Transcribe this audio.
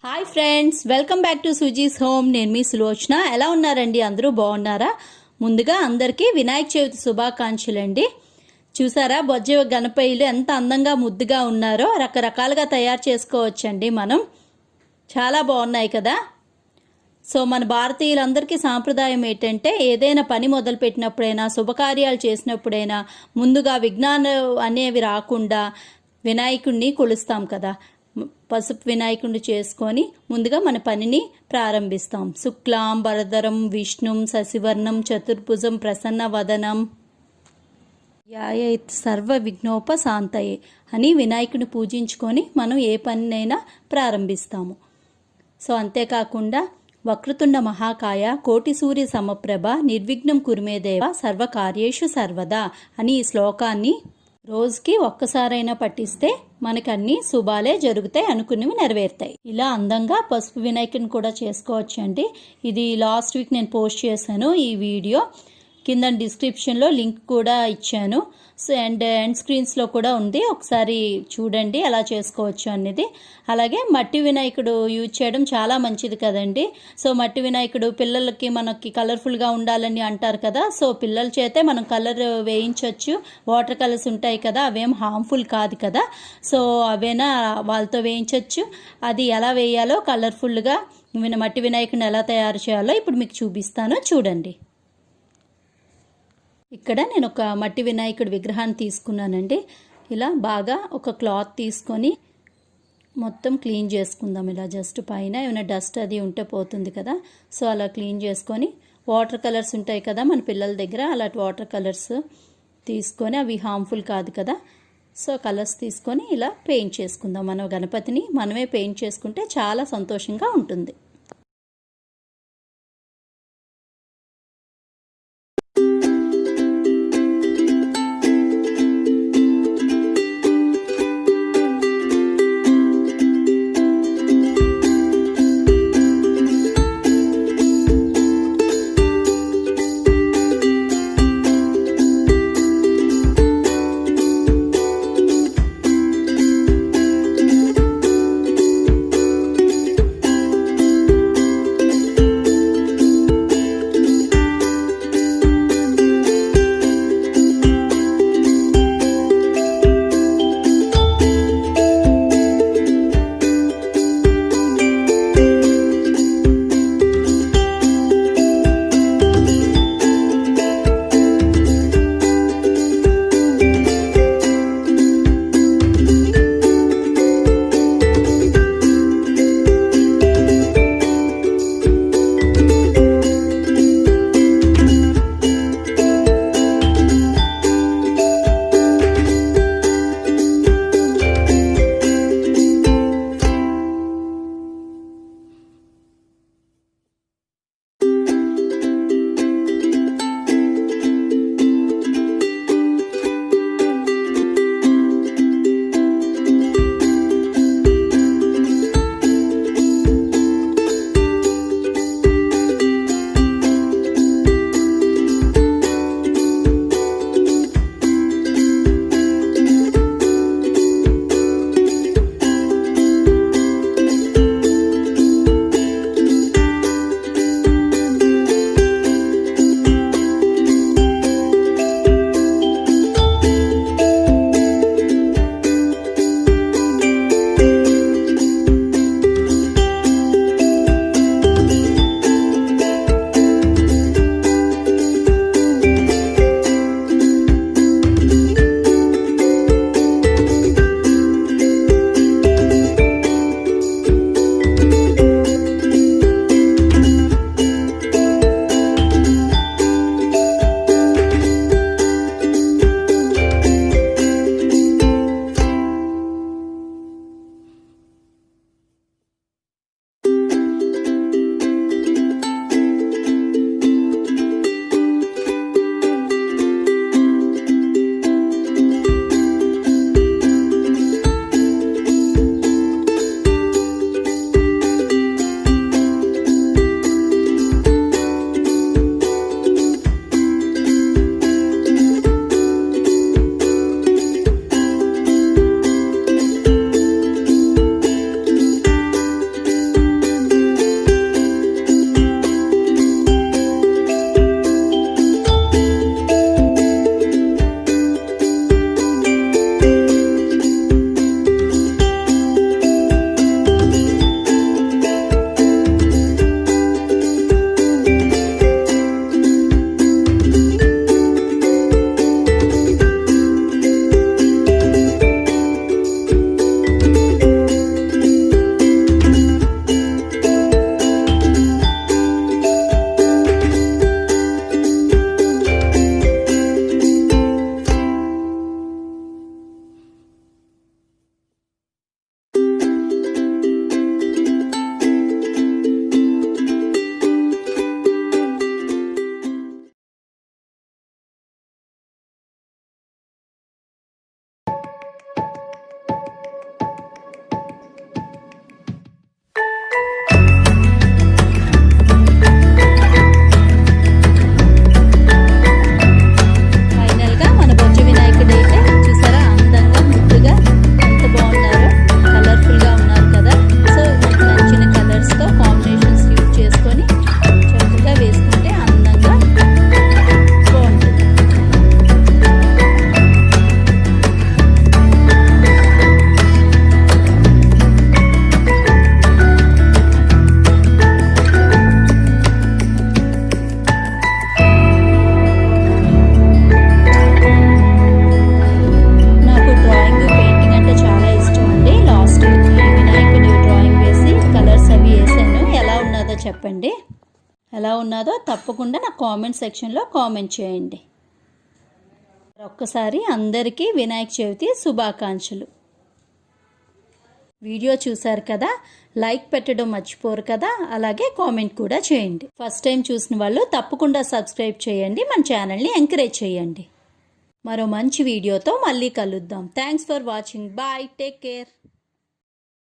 Hi friends, welcome back to Suji's home. నేను మీ సులోచన. ఎలా ఉన్నారండి? అందరూ బాగున్నారా? ముందుగా అందరికీ వినాయక చవితి శుభాకాంక్షలు అండి. చూసారా బొజ్జ గణపయ్యలు ఎంత అందంగా ముద్దుగా ఉన్నారో. రకరకాలుగా తయారు చేసుకోవచ్చండి మనం. చాలా బాగున్నాయి కదా. సో మన భారతీయులందరికీ సాంప్రదాయం ఏంటంటే ఏదైనా పని మొదలుపెట్టినప్పుడైనా శుభకార్యాలు చేసినప్పుడైనా ముందుగా విఘ్నాలు అనేవి రాకుండా వినాయకుడిని కొలుస్తాం కదా. పసుపు వినాయకుడిని చేసుకొని ముందుగా మన పనిని ప్రారంభిస్తాం. శుక్లాం వరదరం విష్ణుం శశివర్ణం చతుర్భుజం ప్రసన్న వదనం యాయత్ సర్వ విఘ్నోపశాంతయే అని వినాయకుడిని పూజించుకొని మనం ఏ పనినైనా ప్రారంభిస్తాము. సో అంతేకాకుండా వక్రతుండ మహాకాయ కోటి సూర్య సమప్రభ నిర్విఘ్నం కురుమేదేవ సర్వకార్యేషు సర్వదా అని ఈ శ్లోకాన్ని రోజుకి ఒక్కసారైనా పఠిస్తే మనకు అన్ని శుభాలే జరుగుతాయి, అనుకున్నవి నెరవేరుతాయి. ఇలా అందంగా పసుపు వినాయకుని కూడా చేసుకోవచ్చండి. ఇది లాస్ట్ వీక్ నేను పోస్ట్ చేశాను ఈ వీడియో. కింద డిస్క్రిప్షన్లో లింక్ కూడా ఇచ్చాను. సో అండ్ స్క్రీన్స్లో కూడా ఉంది, ఒకసారి చూడండి ఎలా చేసుకోవచ్చు అనేది. అలాగే మట్టి వినాయకుడు యూజ్ చేయడం చాలా మంచిది కదండి. సో మట్టి వినాయకుడు పిల్లలకి మనకి కలర్ఫుల్గా ఉండాలని అంటారు కదా. సో పిల్లల చేతే మనం కలర్ వేయించవచ్చు. వాటర్ కలర్స్ ఉంటాయి కదా, అవేం హార్మ్ఫుల్ కాదు కదా. సో అవేనా వాళ్ళతో వేయించవచ్చు. అది ఎలా వేయాలో కలర్ఫుల్గా మట్టి వినాయకుడిని ఎలా తయారు చేయాలో ఇప్పుడు మీకు చూపిస్తాను, చూడండి. ఇక్కడ నేను ఒక మట్టి వినాయకుడి విగ్రహాన్ని తీసుకున్నానండి. ఇలా బాగా ఒక క్లాత్ తీసుకొని మొత్తం క్లీన్ చేసుకుందాం. ఇలా జస్ట్ పైన ఏమైనా డస్ట్ అది ఉంటే పోతుంది కదా. సో అలా క్లీన్ చేసుకొని వాటర్ కలర్స్ ఉంటాయి కదా మన పిల్లల దగ్గర, అలాంటి వాటర్ కలర్స్ తీసుకొని, అవి హార్మ్ఫుల్ కాదు కదా. సో కలర్స్ తీసుకొని ఇలా పెయింట్ చేసుకుందాం. మన గణపతిని మనమే పెయింట్ చేసుకుంటే చాలా సంతోషంగా ఉంటుంది. చెప్పండి. ఎలా ఉన్నదో తప్పకుండా నా కామెంట్ సెక్షన్లో కామెంట్ చేయండి. ఒక్కసారి అందరికీ వినాయక చవితి శుభాకాంక్షలు. వీడియో చూశారు కదా, లైక్ పెట్టడం మర్చిపోరు కదా, అలాగే కామెంట్ కూడా చేయండి. ఫస్ట్ టైం చూసిన వాళ్ళు తప్పకుండా సబ్స్క్రైబ్ చేయండి, మన ఛానల్ని ఎంకరేజ్ చేయండి. మరో మంచి వీడియోతో మళ్ళీ కలుద్దాం. Thanks for watching. Bye, take care.